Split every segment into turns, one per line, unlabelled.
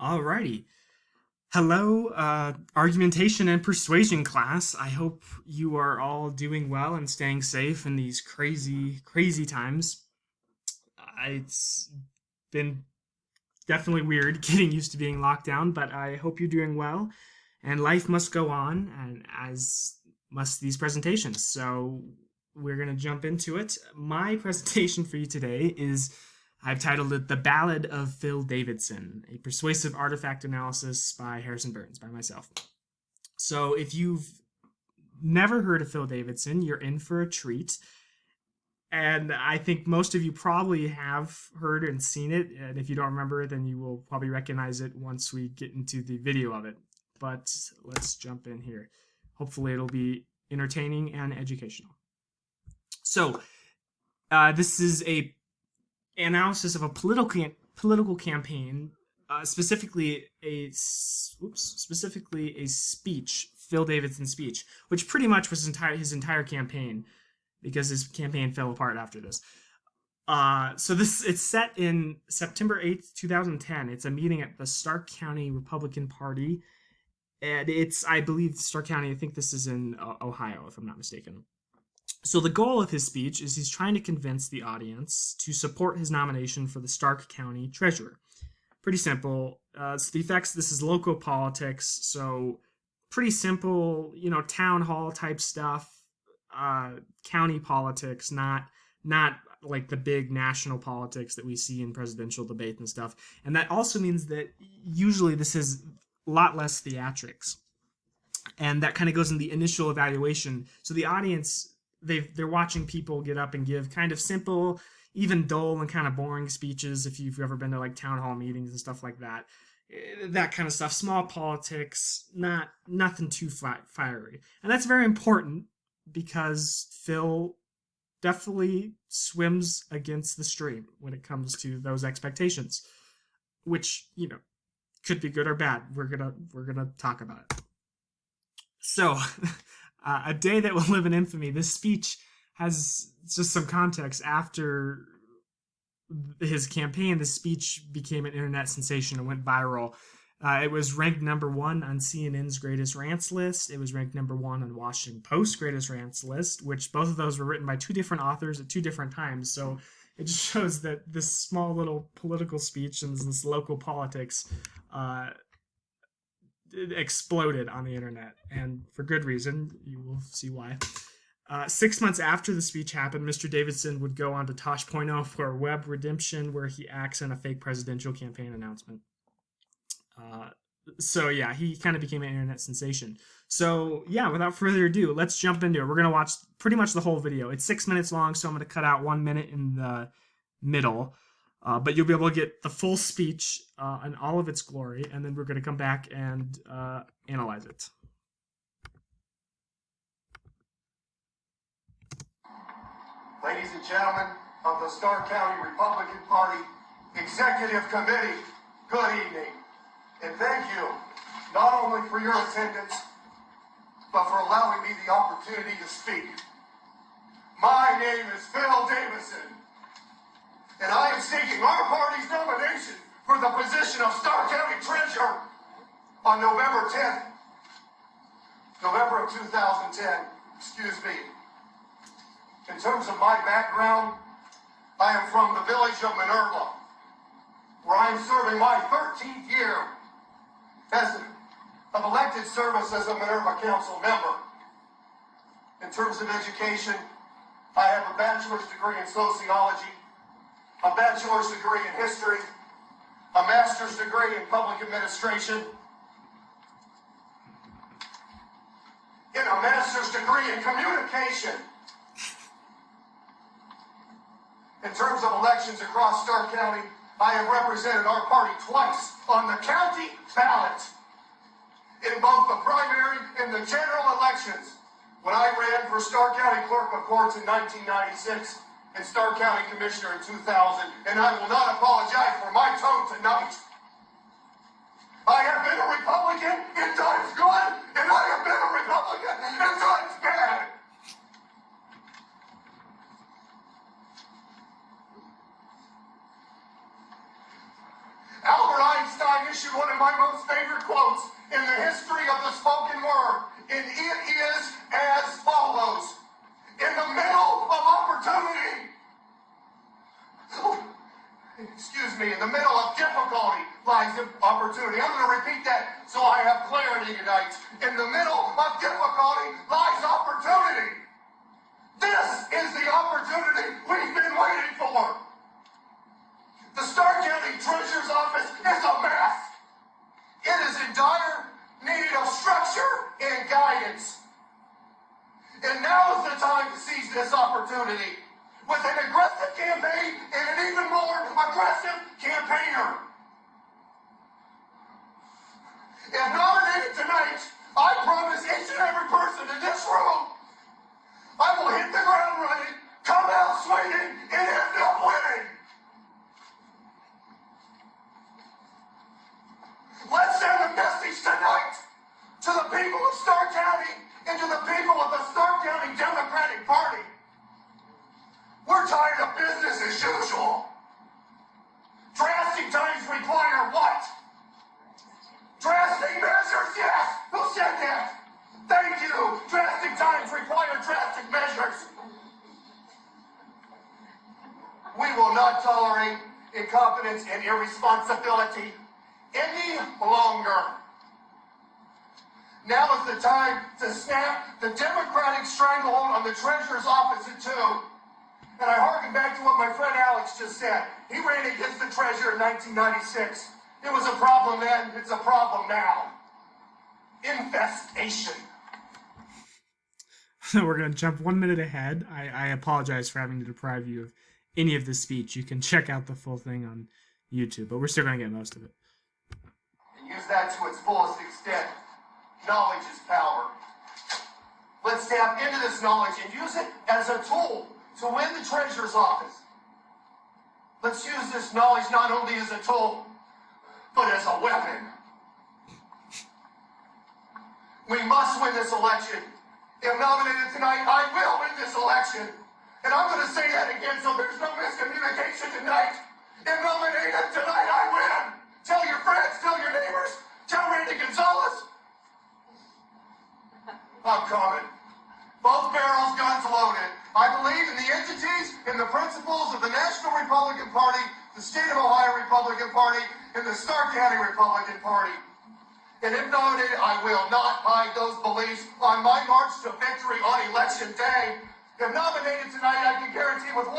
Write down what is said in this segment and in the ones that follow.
Alrighty. Hello, argumentation and persuasion class. I hope you are all doing well and staying safe in these crazy, crazy times. It's been definitely weird getting used to being locked down, but I hope you're doing well. And life must go on, and as must these presentations. So we're going to jump into it. My presentation for you today is I've titled it The Ballad of Phil Davidson, a persuasive artifact analysis by Harrison Burns, by myself. So if you've never heard of Phil Davidson, you're in for a treat. And I think most of you probably have heard and seen it. And if you don't remember, then you will probably recognize it once we get into the video of it. But let's jump in here. Hopefully it'll be entertaining and educational. So this is a analysis of a political campaign, specifically a speech, Phil Davidson's speech, which pretty much was his entire campaign, because his campaign fell apart after this. So it's set in September 8th, 2010. It's a meeting at the Stark County Republican Party, and I believe Stark County, I think this is in Ohio, if I'm not mistaken. So the goal of his speech is he's trying to convince the audience to support his nomination for the Stark County treasurer. Pretty simple. So the effects, this is local politics, so pretty simple, town hall type stuff, county politics, not like the big national politics that we see in presidential debate and stuff. And that also means that usually this is a lot less theatrics. And that kind of goes in the initial evaluation. So the audience, they're watching people get up and give kind of simple, even dull and kind of boring speeches. If you've ever been to like town hall meetings and stuff like that, that kind of stuff, small politics, nothing too fiery. And that's very important because Phil definitely swims against the stream when it comes to those expectations, which, could be good or bad. We're gonna talk about it. So, a day that will live in infamy. This speech has just some context. After his campaign, the speech became an internet sensation and went viral. It was ranked number 1 on CNN's Greatest Rants list. It was ranked number 1 on Washington Post's Greatest Rants list, which both of those were written by two different authors at two different times. So it just shows that this small little political speech and this local politics exploded on the internet, and for good reason. You will see why. 6 months after the speech happened, Mr. Davidson would go on to Tosh.0 for Web Redemption, where he acts in a fake presidential campaign announcement. So yeah, he kind of became an internet sensation. So yeah, without further ado, let's jump into it. We're going to watch pretty much the whole video. It's 6 minutes long, so I'm going to cut out 1 minute in the middle. But you'll be able to get the full speech in all of its glory, and then we're going to come back and analyze it.
Ladies and gentlemen of the Stark County Republican Party Executive Committee, good evening. And thank you, not only for your attendance, but for allowing me the opportunity to speak. My name is Phil Davidson, and I am seeking our party's nomination for the position of Stark County Treasurer on November 10th. November of 2010, excuse me. In terms of my background, I am from the village of Minerva, where I am serving my 13th year of elected service as a Minerva Council member. In terms of education, I have a bachelor's degree in sociology, a bachelor's degree in history, a master's degree in public administration, and a master's degree in communication. In terms of elections across Stark County, I have represented our party twice on the county ballot in both the primary and the general elections, when I ran for Stark County Clerk of Courts in 1996 and Stark County Commissioner in 2000, and I will not apologize for my tone tonight. I have been a Republican in times good, and I have been a Republican in times bad. Albert Einstein issued one of my most favorite quotes in the history of the spoken word, and it is as follows. In the middle of opportunity, in the middle of difficulty lies opportunity. I'm going to repeat that so I have clarity tonight. In the middle of difficulty lies opportunity. This is the opportunity we've been waiting for. The Stark County Treasurer's Office is a mess. It is in dire need of structure and guidance. And now is the time to seize this opportunity with an aggressive campaign and an even more aggressive campaigner. If nominated tonight, I promise each and every person in this room, I will hit the ground running, come out swinging, and end up winning. Let's send a message tonight to the people of Stark County and to the people of the Stark County Democratic Party. We're tired of business as usual. Drastic times require what? Drastic measures, yes! Who said that? Thank you! Drastic times require drastic measures. We will not tolerate incompetence and irresponsibility any longer. Now is the time to snap the Democratic stranglehold on the Treasurer's Office in two. And I harken back to what my friend Alex just said. He ran against the Treasurer in 1996. It was a problem then, it's a problem now. Infestation.
We're going to jump 1 minute ahead. I apologize for having to deprive you of any of this speech. You can check out the full thing on YouTube, but we're still going to get most of it.
And use that to its fullest extent. Knowledge is power. Let's tap into this knowledge and use it as a tool to win the Treasurer's Office. Let's use this knowledge not only as a tool, but as a weapon. We must win this election. If nominated tonight, I will win this election. And I'm going to say that again so there's no miscommunication tonight. If nominated tonight, I win. Tell your friends, tell your neighbors, tell Randy Gonzalez. I'm coming. Both barrels, guns loaded. I believe in the entities and the principles of the National Republican Party, the State of Ohio Republican Party, and the Stark County Republican Party. And if nominated, I will not hide those beliefs on my march to victory on Election Day. If nominated tonight, I can guarantee with 100%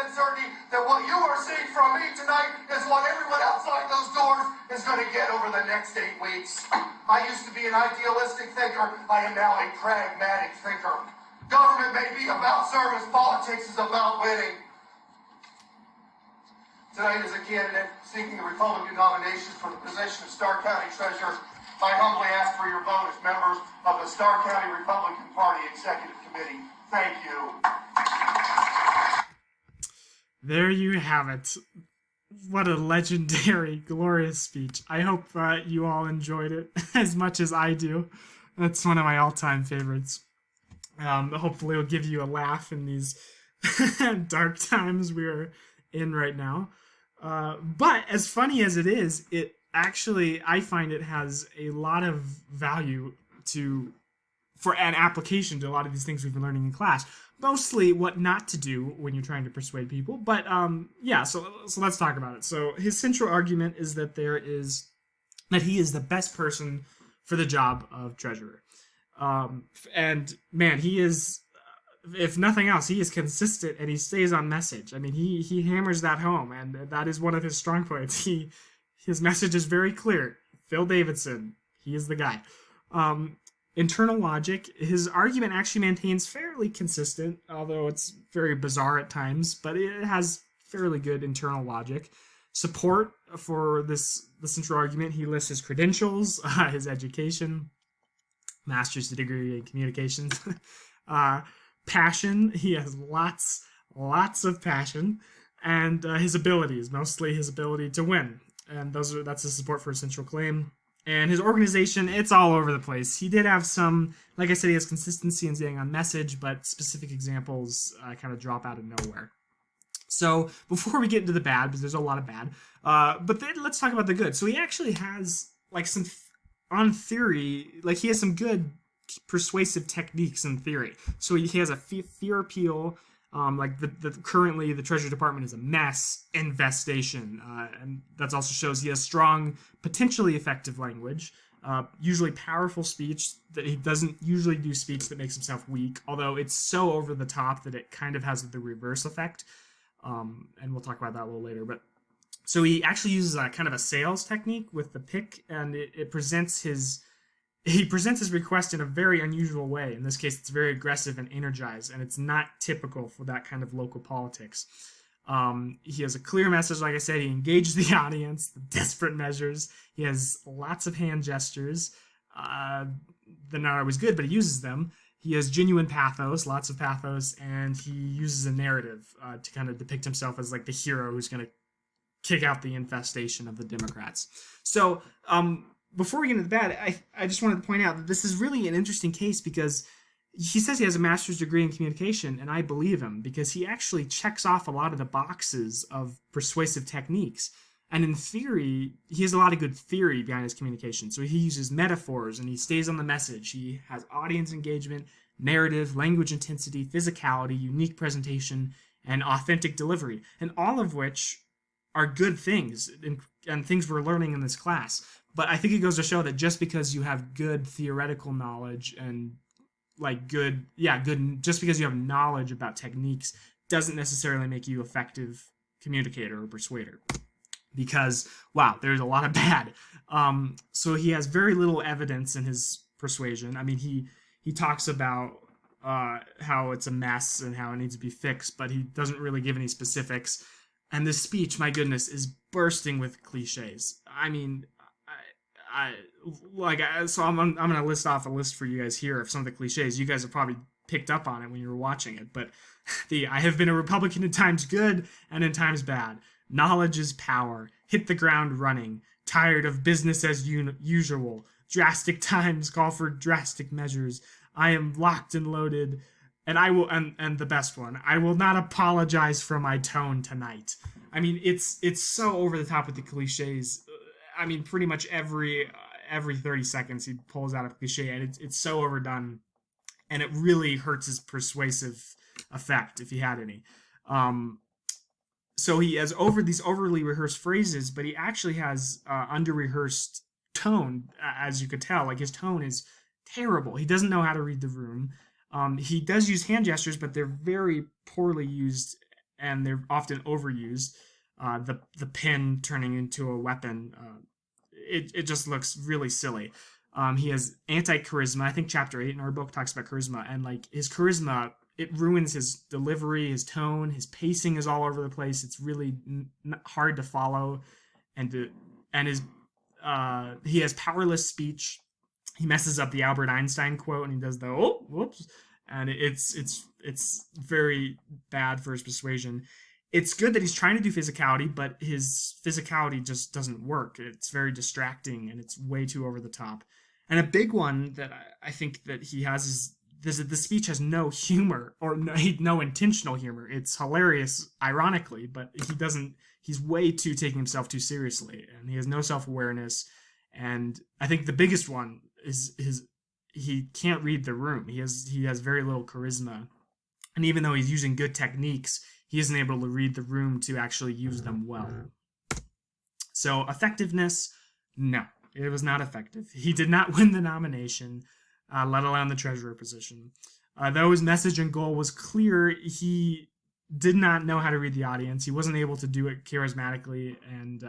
certainty that what you are seeing from me tonight is what everyone outside those doors is going to get over the next 8 weeks. I used to be an idealistic thinker. I am now a pragmatic thinker. Government may be about service. Politics is about winning. Tonight, as a candidate seeking the Republican nomination for the position of Stark County Treasurer, I humbly ask for your vote as members of the Stark County Republican Party Executive Committee. Thank you.
There you have it. What a legendary, glorious speech. I hope you all enjoyed it as much as I do. That's one of my all-time favorites. Hopefully it'll give you a laugh in these dark times we're in right now. But as funny as it is, it actually, I find it has a lot of value for an application to a lot of these things we've been learning in class. Mostly what not to do when you're trying to persuade people. But yeah, so let's talk about it. So his central argument is that he is the best person for the job of treasurer. And man, he is, if nothing else, he is consistent and he stays on message. I mean, he hammers that home, and that is one of his strong points. His message is very clear. Phil Davidson, he is the guy. Internal logic, his argument actually maintains fairly consistent, although it's very bizarre at times, but it has fairly good internal logic. Support for the central argument, he lists his credentials, his education, master's degree in communications. Passion, he has lots of passion, and his abilities, mostly his ability to win. And that's his support for his central claim. And his organization, it's all over the place. He did have some, like I said, he has consistency in staying on message, but specific examples kind of drop out of nowhere. So before we get into the bad, because there's a lot of bad, but then let's talk about the good. So he actually has like some, on theory, like he has some good persuasive techniques in theory. So he has a fear appeal. Like currently the Treasury Department is a mess infestation, and that also shows he has strong, potentially effective language. Usually powerful speech, that he doesn't usually do speech that makes himself weak, although it's so over the top that it kind of has the reverse effect. And we'll talk about that a little later. But so he actually uses a kind of a sales technique with the pick, and it presents his request in a very unusual way. In this case, it's very aggressive and energized, and it's not typical for that kind of local politics. He has a clear message, like I said. He engages the audience, the desperate measures. He has lots of hand gestures. They're not always good, but he uses them. He has genuine pathos, lots of pathos, and he uses a narrative to kind of depict himself as like the hero who's going to kick out the infestation of the Democrats. So, before we get into the bad, I just wanted to point out that this is really an interesting case because he says he has a master's degree in communication, and I believe him because he actually checks off a lot of the boxes of persuasive techniques. And in theory, he has a lot of good theory behind his communication. So he uses metaphors and he stays on the message. He has audience engagement, narrative, language intensity, physicality, unique presentation, and authentic delivery. And all of which are good things and things we're learning in this class. But I think it goes to show that just because you have good theoretical knowledge and just because you have knowledge about techniques doesn't necessarily make you effective communicator or persuader. Because, wow, there's a lot of bad. So he has very little evidence in his persuasion. I mean, he talks about how it's a mess and how it needs to be fixed, but he doesn't really give any specifics. And this speech, my goodness, is bursting with cliches. I mean, so I'm going to list off a list for you guys here of some of the cliches. You guys have probably picked up on it when you were watching it, but I have been a Republican in times good and in times bad. Knowledge is power. Hit the ground running. Tired of business as usual. Drastic times call for drastic measures. I am locked and loaded, and I will. And the best one, I will not apologize for my tone tonight. I mean, it's so over the top with the cliches. I mean, pretty much every 30 seconds he pulls out a cliche, and it's so overdone, and it really hurts his persuasive effect if he had any. So he has these overly rehearsed phrases, but he actually has under-rehearsed tone, as you could tell. Like, his tone is terrible. He doesn't know how to read the room. He does use hand gestures, but they're very poorly used, and they're often overused. The pen turning into a weapon, it just looks really silly. He has anti-charisma. I think chapter 8 in our book talks about charisma, and like his charisma, it ruins his delivery, his tone, his pacing is all over the place. It's really hard to follow, and he has powerless speech. He messes up the Albert Einstein quote, and he does the whoops, and it's very bad for his persuasion. It's good that he's trying to do physicality, but his physicality just doesn't work. It's very distracting, and it's way too over the top. And a big one that I think that he has is the speech has no humor or no intentional humor. It's hilarious, ironically, but he's way too taking himself too seriously, and he has no self-awareness. And I think the biggest one is he can't read the room. He has very little charisma. And even though he's using good techniques, he isn't able to read the room to actually use them well. So effectiveness, no, it was not effective. He did not win the nomination, let alone the treasurer position. Though his message and goal was clear, he did not know how to read the audience. He wasn't able to do it charismatically, and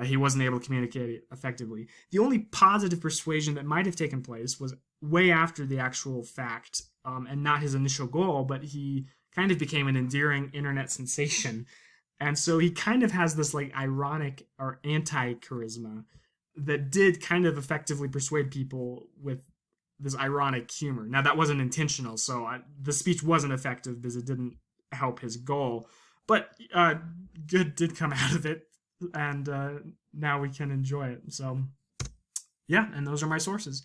he wasn't able to communicate effectively. The only positive persuasion that might have taken place was way after the actual fact, and not his initial goal, but he kind of became an endearing internet sensation. And so he kind of has this like ironic or anti-charisma that did kind of effectively persuade people with this ironic humor. Now, that wasn't intentional, so the speech wasn't effective because it didn't help his goal. But good did come out of it, and now we can enjoy it. So, yeah, and those are my sources.